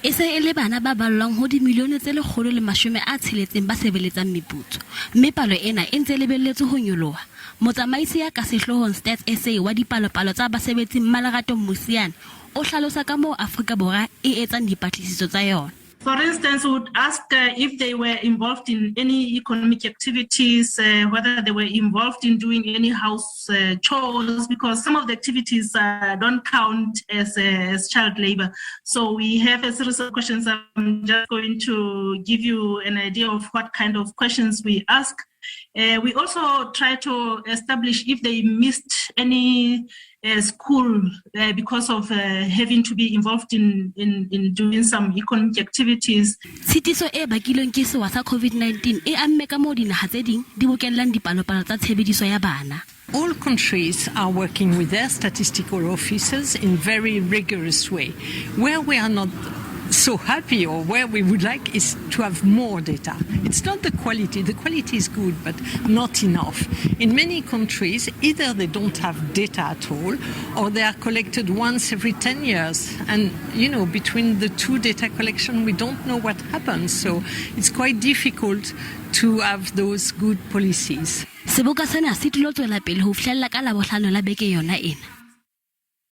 E se e le bana ba ballwang ho dimilione tse 160 ba sebeletsang meputso, mme palo ena e ntse lebelletswe ho nyoloha. Motsamaisi ya ka sehlohong Stats SA wa dipalopalo tsa basebetsi Malerato Musiane o hlalosa ka moo Afrika Borwa e etsang dipatlisiso tsa yona. For instance, we would ask if they were involved in any economic activities, whether they were involved in doing any house chores, because some of the activities don't count as child labor. So we have a series of questions. I'm just going to give you an idea of what kind of questions we ask. We also try to establish if they missed any school because of having to be involved in doing some economic activities. Phediso e bakilweng ke sewa sa COVID-19 e amme ka moo dinaha tse ding di bokellang dipalopalo tsa tshebediso ya bana. All countries are working with their statistical officers in very rigorous way. Where we are not so happy, or where we would like, is to have more data. It's not the quality is good, but not enough. In many countries, either they don't have data at all, or they are collected once every 10 years. And, between the two data collection, we don't know what happens. So it's quite difficult to have those good policies. Seboka sena se tlilo tswelapele ho fihlella ka la Bohlano la beke yona ena.